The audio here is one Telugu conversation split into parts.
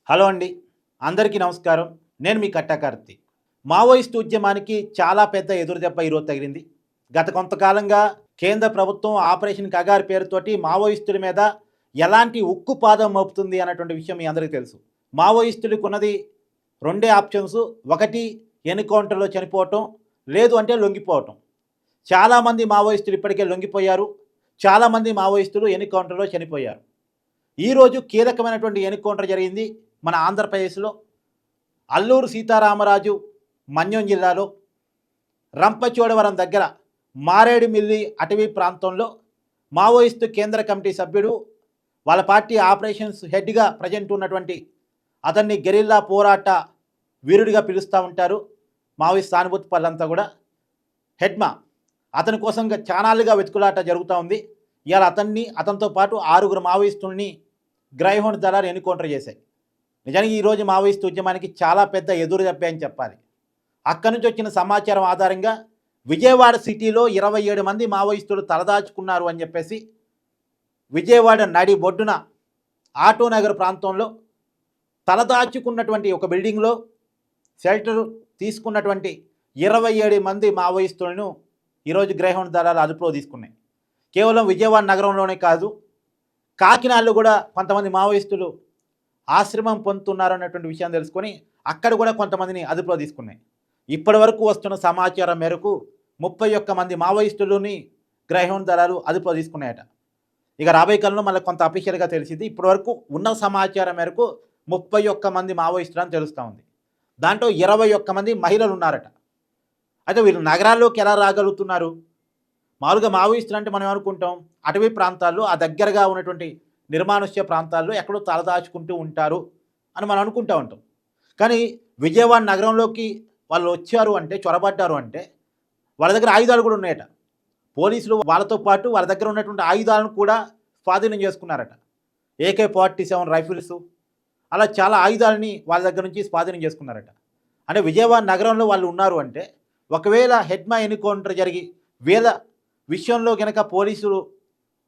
హలో అండి. అందరికీ నమస్కారం. నేను మీ కట్టా కార్తీక్. మావోయిస్టు ఉద్యమానికి చాలా పెద్ద ఎదురుదెబ్బ ఈరోజు తగిలింది. గత కొంతకాలంగా కేంద్ర ప్రభుత్వం ఆపరేషన్ కగారు పేరుతోటి మావోయిస్టుల మీద ఎలాంటి ఉక్కుపాదం మోపుతుంది అన్నటువంటి విషయం మీ అందరికీ తెలుసు. మావోయిస్టులకు ఉన్నది రెండే ఆప్షన్స్. ఒకటి ఎన్కౌంటర్‌లో చనిపోవటం, లేదు అంటే లొంగిపోవటం. చాలామంది మావోయిస్టులు ఇప్పటికే లొంగిపోయారు. చాలామంది మావోయిస్టులు ఎన్కౌంటర్‌లో చనిపోయారు. ఈరోజు కీలకమైనటువంటి ఎన్కౌంటర్ జరిగింది మన ఆంధ్రప్రదేశ్లో. అల్లూరు సీతారామరాజు మన్యం జిల్లాలో రంపచోడవరం దగ్గర మారేడుమిల్లి అటవీ ప్రాంతంలో మావోయిస్టు కేంద్ర కమిటీ సభ్యుడు, వాళ్ళ పార్టీ ఆపరేషన్స్ హెడ్గా ప్రజెంట్ ఉన్నటువంటి అతన్ని గెరిల్లా పోరాట వీరుడిగా పిలుస్తూ ఉంటారు మావోయిస్ట్ సానుభూతి పనులంతా కూడా. హెడ్మా అతని కోసం చానాలుగా వెతుకులాట జరుగుతూ ఉంది. ఇవాళ అతనితో పాటు 6 మావోయిస్టుల్ని గ్రైహౌండ్ దళాలు ఎన్కౌంటర్ చేశాయి. నిజానికి ఈరోజు మావోయిస్టు ఉద్యమానికి చాలా పెద్ద ఎదురు దెబ్బ అని చెప్పాలి. అక్కడి నుంచి వచ్చిన సమాచారం ఆధారంగా విజయవాడ సిటీలో 27 మంది మావోయిస్టులు తలదాచుకున్నారు అని చెప్పేసి విజయవాడ నడి బొడ్డున ఆటోనగర్ ప్రాంతంలో తలదాచుకున్నటువంటి ఒక బిల్డింగ్లో షెల్టర్ తీసుకున్నటువంటి 27 మంది మావోయిస్టులను ఈరోజు గ్రైహౌండ్ దళాలు అదుపులో తీసుకున్నాయి. కేవలం విజయవాడ నగరంలోనే కాదు, కాకినాడలో కూడా కొంతమంది మావోయిస్టులు ఆశ్రమం పొందుతున్నారు అన్నటువంటి విషయం తెలుసుకొని అక్కడ కూడా కొంతమందిని అదుపులో తీసుకున్నాయి. ఇప్పటి వరకు వస్తున్న సమాచారం మేరకు 31 మంది మావోయిస్టులని గ్రైహౌండ్ దళాలు అదుపులో తీసుకున్నాయట. ఇక రాబోయే కాలంలో మళ్ళీ కొంత అఫీషియల్గా తెలిసింది. ఇప్పటి వరకు ఉన్న సమాచారం మేరకు 31 మంది మావోయిస్టులు అని తెలుస్తూ ఉంది. దాంట్లో 21 మంది మహిళలు ఉన్నారట. అయితే వీళ్ళు నగరాల్లోకి ఎలా రాగలుగుతున్నారు? మామూలుగా మావోయిస్టులు అంటే మనం ఏమనుకుంటాం, అటవీ ప్రాంతాల్లో ఆ దగ్గరగా ఉన్నటువంటి నిర్మానుష్య ప్రాంతాల్లో ఎక్కడో తలదాచుకుంటూ ఉంటారు అని మనం అనుకుంటూ ఉంటాం. కానీ విజయవాడ నగరంలోకి వాళ్ళు వచ్చారు అంటే, చొరబడ్డారు అంటే వాళ్ళ దగ్గర ఆయుధాలు కూడా ఉన్నాయట. పోలీసులు వాళ్ళతో పాటు వాళ్ళ దగ్గర ఉన్నటువంటి ఆయుధాలను కూడా స్వాధీనం చేసుకున్నారట. AK-47 రైఫిల్స్, అలా చాలా ఆయుధాలని వాళ్ళ దగ్గర నుంచి స్వాధీనం చేసుకున్నారట. అంటే విజయవాడ నగరంలో వాళ్ళు ఉన్నారు అంటే, ఒకవేళ హెడ్మా ఎన్కౌంటర్ జరిగి వీళ్ళ విషయంలో కనుక పోలీసులు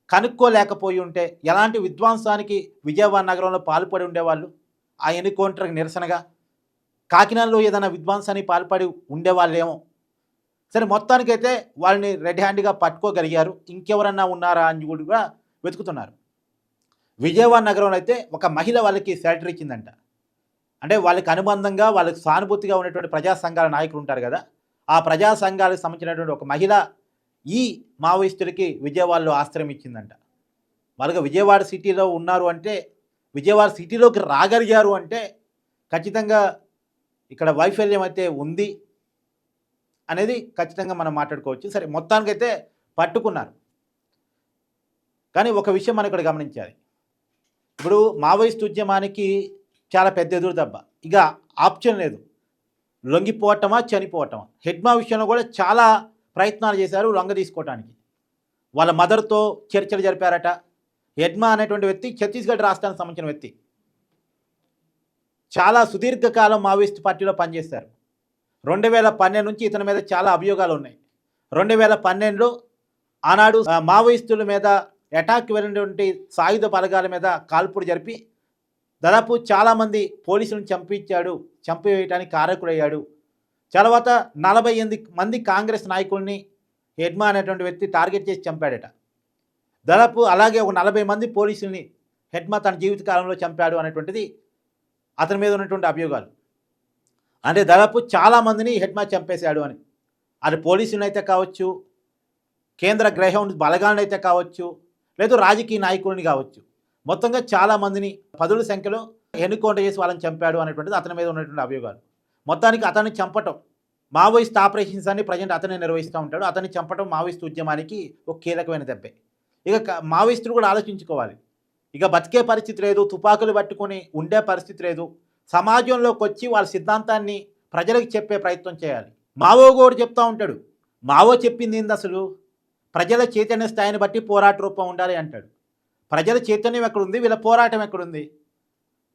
కనుక్కోలేకపోయి ఉంటే ఎలాంటి విధ్వంసానికి విజయవాడ నగరంలో పాల్పడి ఉండేవాళ్ళు? ఆ ఎన్కౌంటర్కి నిరసనగా కాకినాడలో ఏదైనా విధ్వంసానికి పాల్పడి ఉండేవాళ్ళేమో. సరే, మొత్తానికైతే వాళ్ళని రెడ్ హ్యాండ్గా పట్టుకోగలిగారు. ఇంకెవరన్నా ఉన్నారా అని కూడా వెతుకుతున్నారు. విజయవాడ నగరంలో అయితే ఒక మహిళ వాళ్ళకి షెల్టర్ ఇచ్చిందంట. అంటే వాళ్ళకి అనుబంధంగా, వాళ్ళకి సానుభూతిగా ఉన్నటువంటి ప్రజా సంఘాల నాయకులు ఉంటారు కదా, ఆ ప్రజా సంఘాలకు సంబంధించినటువంటి ఒక మహిళ ఈ మావోయిస్టులకి విజయవాడలో ఆశ్రయం ఇచ్చిందంట. వాళ్ళగా విజయవాడ సిటీలో ఉన్నారు అంటే, విజయవాడ సిటీలోకి రాగలిగారు అంటే ఖచ్చితంగా ఇక్కడ వైఫల్యం అయితే ఉంది అనేది ఖచ్చితంగా మనం మాట్లాడుకోవచ్చు. సరే, మొత్తానికైతే పట్టుకున్నారు. కానీ ఒక విషయం మనం ఇక్కడ గమనించాలి. ఇప్పుడు మావోయిస్ట్ ఉద్యమానికి చాలా పెద్ద ఎదురు దెబ్బ. ఇక ఆప్షన్ లేదు, లొంగిపోవటమా చనిపోవటమా. హెడ్మా విషయంలో కూడా చాలా ప్రయత్నాలు చేశారు లొంగ తీసుకోవటానికి. వాళ్ళ మదర్తో చర్చలు జరిపారట. హెడ్మా అనేటువంటి వ్యక్తి ఛత్తీస్గఢ్ రాష్ట్రానికి సంబంధించిన వ్యక్తి. చాలా సుదీర్ఘకాలం మావోయిస్ట్ పార్టీలో పనిచేశారు. 2012 నుంచి ఇతని మీద చాలా అభియోగాలు ఉన్నాయి. 2012లో ఆనాడు మావోయిస్టుల మీద అటాక్ వెళ్ళినటువంటి సాయుధ బలగాల మీద కాల్పులు జరిపి దాదాపు చాలామంది పోలీసులను చంపివేయడానికి కారకుడయ్యాడు. తర్వాత 48 మంది కాంగ్రెస్ నాయకుల్ని హెడ్మా అనేటువంటి వ్యక్తి టార్గెట్ చేసి చంపాడట. దాదాపు అలాగే ఒక 40 మంది పోలీసుల్ని హెడ్మా తన జీవితకాలంలో చంపాడు అనేటువంటిది అతని మీద ఉన్నటువంటి అభియోగాలు. అంటే దాదాపు చాలామందిని హెడ్మా చంపేశాడు అని. అది పోలీసులను అయితే కావచ్చు, కేంద్ర గ్రైహౌండ్ బలగాలను అయితే కావచ్చు, లేదు రాజకీయ నాయకుల్ని కావచ్చు, మొత్తంగా చాలామందిని 10ల సంఖ్యలో ఎన్కౌంటర్ చేసి వాళ్ళని చంపాడు అనేటువంటిది అతని మీద ఉన్నటువంటి అభియోగాలు. మొత్తానికి అతన్ని చంపటం, మావోయిస్ట్ ఆపరేషన్స్ అన్ని ప్రజెంట్ అతనే నిర్వహిస్తూ ఉంటాడు. అతన్ని చంపటం మావోయిస్ట్ ఉద్యమానికి ఒక కీలకమైన దెబ్బే. ఇక మావోయిస్టులు కూడా ఆలోచించుకోవాలి. ఇక బతికే పరిస్థితి లేదు, తుపాకులు పట్టుకొని ఉండే పరిస్థితి లేదు. సమాజంలోకి వచ్చి వాళ్ళ సిద్ధాంతాన్ని ప్రజలకు చెప్పే ప్రయత్నం చేయాలి. మావో కూడా చెప్తూ ఉంటాడు. మావో చెప్పింది ఏంది అసలు? ప్రజల చైతన్య స్థాయిని బట్టి పోరాట రూపం ఉండాలి అంటాడు. ప్రజల చైతన్యం ఎక్కడుంది? వీళ్ళ పోరాటం ఎక్కడుంది?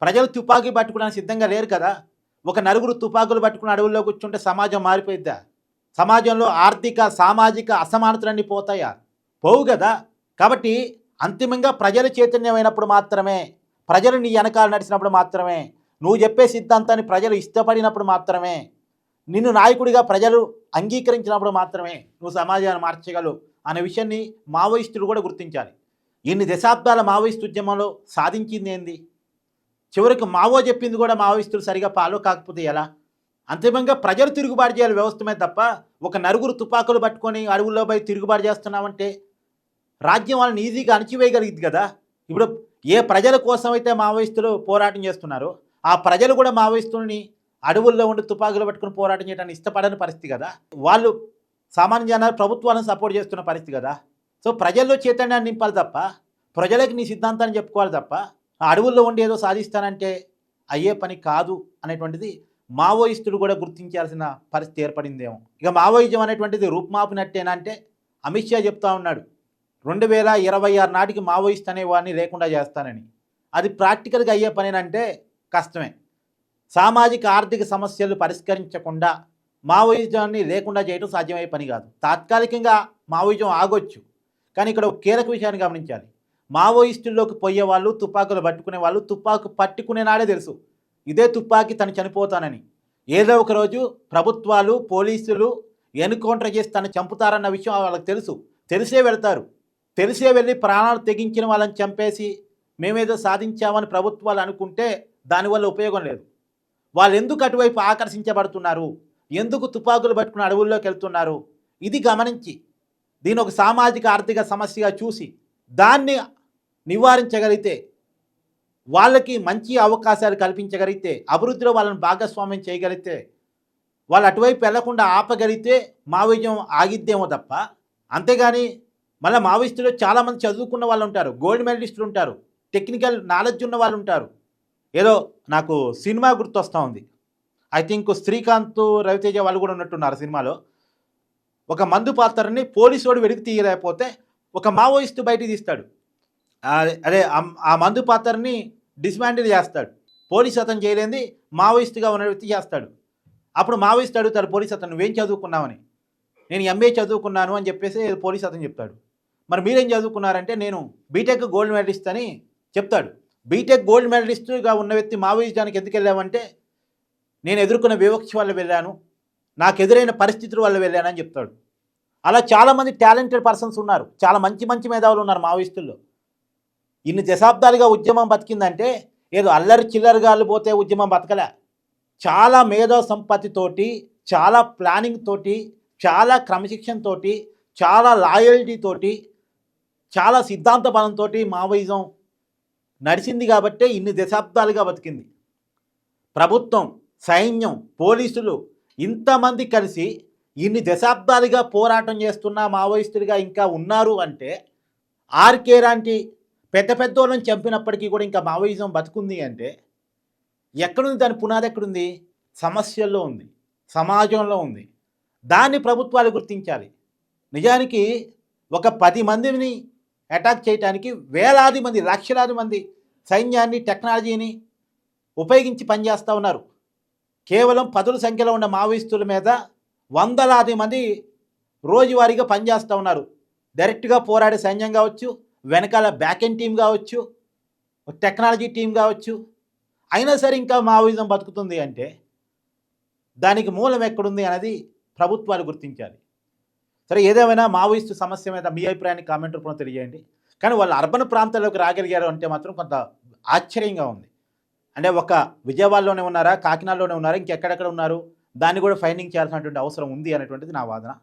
ప్రజలు తుపాకీ పట్టుకోవడానికి సిద్ధంగా లేరు కదా. ఒక నలుగురు తుపాకులు పట్టుకుని అడవుల్లో కూర్చుంటే సమాజం మారిపోయిద్దా? సమాజంలో ఆర్థిక సామాజిక అసమానతలన్నీ పోతాయా? పోవు కదా. కాబట్టి అంతిమంగా ప్రజల చైతన్యమైనప్పుడు మాత్రమే, ప్రజలు నీ వెనకాల నడిచినప్పుడు మాత్రమే నువ్వు చెప్పే సిద్ధాంతాన్ని ప్రజలు ఇష్టపడినప్పుడు మాత్రమే, నిన్ను నాయకుడిగా ప్రజలు అంగీకరించినప్పుడు మాత్రమే నువ్వు సమాజాన్ని మార్చగలవు అనే విషయాన్ని మావోయిస్టులు కూడా గుర్తించాలి. ఇన్ని దశాబ్దాల మావోయిస్టు ఉద్యమంలో సాధించింది ఏంది? చివరికి మావో చెప్పింది కూడా మావోయిస్టులు సరిగా ఫాలో కాకపోతే ఎలా? అంతిమంగా ప్రజలు తిరుగుబాటు చేయాలి వ్యవస్థ మీద తప్ప, ఒక నలుగురు తుపాకులు పట్టుకొని అడవుల్లో పోయి తిరుగుబాటు చేస్తున్నామంటే రాజ్యం వాళ్ళని ఈజీగా అణచివేయగలిగింది కదా. ఇప్పుడు ఏ ప్రజల కోసం అయితే మావోయిస్టులు పోరాటం చేస్తున్నారో ఆ ప్రజలు కూడా మావోయిస్టుల్ని అడవుల్లో ఉండి తుపాకులు పట్టుకుని పోరాటం చేయడానికి ఇష్టపడని పరిస్థితి కదా. వాళ్ళు సామాన్య జనాలు ప్రభుత్వాలను సపోర్ట్ చేస్తున్న పరిస్థితి కదా. సో ప్రజల్లో చైతన్యాన్ని నింపాలి తప్ప, ప్రజలకు నీ సిద్ధాంతాన్ని చెప్పుకోవాలి తప్ప, అడవుల్లో ఉండి ఏదో సాధిస్తానంటే అయ్యే పని కాదు అనేటువంటిది మావోయిస్టులు కూడా గుర్తించాల్సిన పరిస్థితి ఏర్పడిందేమో. ఇక మావోయిజం అనేటువంటిది రూపుమాపినట్టేనా అంటే అమిత్ షా చెప్తా ఉన్నాడు 2026 నాటికి మావోయిస్ట్ అనేవాడిని లేకుండా చేస్తానని. అది ప్రాక్టికల్గా అయ్యే పనేనంటే కష్టమే. సామాజిక ఆర్థిక సమస్యలు పరిష్కరించకుండా మావోయిజాన్ని లేకుండా చేయడం సాధ్యమయ్యే పని కాదు. తాత్కాలికంగా మావోయిజం ఆగొచ్చు, కానీ ఇక్కడ ఒక కీలక విషయాన్ని గమనించాలి. మావోయిస్టుల్లోకి పోయే వాళ్ళు, తుపాకులు పట్టుకునే వాళ్ళు తుపాకు పట్టుకునే నాడే తెలుసు ఇదే తుపాకి తను చనిపోతానని. ఏదో ఒక రోజు ప్రభుత్వాలు, పోలీసులు ఎన్కౌంటర్ చేసి తను చంపుతారన్న విషయం వాళ్ళకి తెలుసు. తెలిసే వెళ్తారు. తెలిసే వెళ్ళి ప్రాణాలు తెగించిన వాళ్ళని చంపేసి మేమేదో సాధించామని ప్రభుత్వాలు అనుకుంటే దానివల్ల ఉపయోగం లేదు. వాళ్ళు ఎందుకు అటువైపు ఆకర్షించబడుతున్నారు, ఎందుకు తుపాకులు పట్టుకుని అడవుల్లోకి వెళ్తున్నారు, ఇది గమనించి దీని ఒక సామాజిక ఆర్థిక సమస్యగా చూసి దాన్ని నివారించగలిగితే, వాళ్ళకి మంచి అవకాశాలు కల్పించగలిగితే, అభివృద్ధిలో వాళ్ళని భాగస్వామ్యం చేయగలిగితే, వాళ్ళు అటువైపు వెళ్లకుండా ఆపగలిగితే మావోయిజం ఆగిద్దేమో తప్ప. అంతేగాని మళ్ళీ మావోయిస్టులో చాలామంది చదువుకున్న వాళ్ళు ఉంటారు, గోల్డ్ మెడలిస్టులు ఉంటారు, టెక్నికల్ నాలెడ్జ్ ఉన్న వాళ్ళు ఉంటారు. ఏదో నాకు సినిమా గుర్తొస్తూ ఉంది, ఐ థింక్ శ్రీకాంత్, రవితేజ వాళ్ళు కూడా ఉన్నట్టున్నారు సినిమాలో. ఒక మందు పాత్రని పోలీసు వెలికి తీయలేకపోతే ఒక మావోయిస్టు బయటికి తీస్తాడు. అదే ఆ మందు పాత్రని డిస్మాండిల్ చేస్తాడు. పోలీసు అతను చేయలేంది మావోయిస్టుగా ఉన్న వ్యక్తి చేస్తాడు. అప్పుడు మావోయిస్ట్ అడుగుతాడు పోలీసు అతను, నువ్వేం చదువుకున్నావని. నేను ఎంఏ చదువుకున్నాను అని చెప్పేసి పోలీసు అతను చెప్తాడు. మరి మీరేం చదువుకున్నారంటే నేను బీటెక్ గోల్డ్ మెడలిస్ట్ అని చెప్తాడు. బీటెక్ గోల్డ్ మెడలిస్టుగా ఉన్న వ్యక్తి మావోయిజానికి ఎందుకు వెళ్ళామంటే నేను ఎదుర్కొన్న వివక్ష వల్ల వెళ్ళాను, నాకు ఎదురైన పరిస్థితుల వల్ల వెళ్ళాను అని చెప్తాడు. అలా చాలామంది టాలెంటెడ్ పర్సన్స్ ఉన్నారు, చాలా మంచి మంచి మేధావులు ఉన్నారు మావోయిస్టుల్లో. ఇన్ని దశాబ్దాలుగా ఉద్యమం బతికిందంటే ఏదో అల్లరి చిల్లరగాళ్ళు పోతే ఉద్యమం బతకలే. చాలా మేధో సంపత్తితోటి, చాలా ప్లానింగ్ తోటి, చాలా క్రమశిక్షణ తోటి, చాలా లాయల్టీ తోటి, చాలా సిద్ధాంత బలంతో మావోయిజం నడిచింది కాబట్టే ఇన్ని దశాబ్దాలుగా బతికింది. ప్రభుత్వం, సైన్యం, పోలీసులు ఇంతమంది కలిసి ఇన్ని దశాబ్దాలుగా పోరాటం చేస్తున్న మావోయిస్టులుగా ఇంకా ఉన్నారు అంటే, ఆర్కే లాంటి పెద్ద పెద్దోళ్ళని చంపినప్పటికీ కూడా ఇంకా మావోయిజం బతుకుంది అంటే ఎక్కడుంది? దాని పునాది ఎక్కడుంది? సమస్యల్లో ఉంది, సమాజంలో ఉంది. దాన్ని ప్రభుత్వాలు గుర్తించాలి. నిజానికి ఒక 10 మందిని అటాక్ చేయడానికి వేలాది మంది, లక్షలాది మంది సైన్యాన్ని, టెక్నాలజీని ఉపయోగించి పనిచేస్తూ ఉన్నారు. కేవలం 10ల సంఖ్యలో ఉన్న మావోయిస్టుల మీద వందలాది మంది రోజువారీగా పనిచేస్తూ ఉన్నారు. డైరెక్ట్గా పోరాడే సైన్యం కావచ్చు, వెనకాల బ్యాక్ ఎండ్ టీం కావచ్చు, టెక్నాలజీ టీం కావచ్చు. అయినా సరే ఇంకా మావోయిజం బతుకుతుంది అంటే దానికి మూలం ఎక్కడుంది అనేది ప్రభుత్వాలు గుర్తించాలి. సరే, ఏదేమైనా మావోయిస్టు సమస్య మీద మీ అభిప్రాయాన్ని కామెంట్ రూపంలో తెలియజేయండి. కానీ వాళ్ళు అర్బన్ ప్రాంతాల్లోకి రాగలిగారు అంటే మాత్రం కొంత ఆశ్చర్యంగా ఉంది. అంటే ఒక విజయవాడలోనే ఉన్నారా, కాకినాడలోనే ఉన్నారా, ఇంకెక్కడెక్కడ ఉన్నారు, దాన్ని కూడా ఫైండింగ్ చేయాల్సినటువంటి అవసరం ఉంది అనేటువంటిది నా వాదన.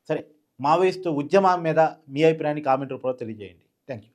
సరే, మావోయిస్టు ఉద్యమం మీద మీ అభిప్రాయాన్ని కామెంట్ రూపంలో తెలియజేయండి. Thank you.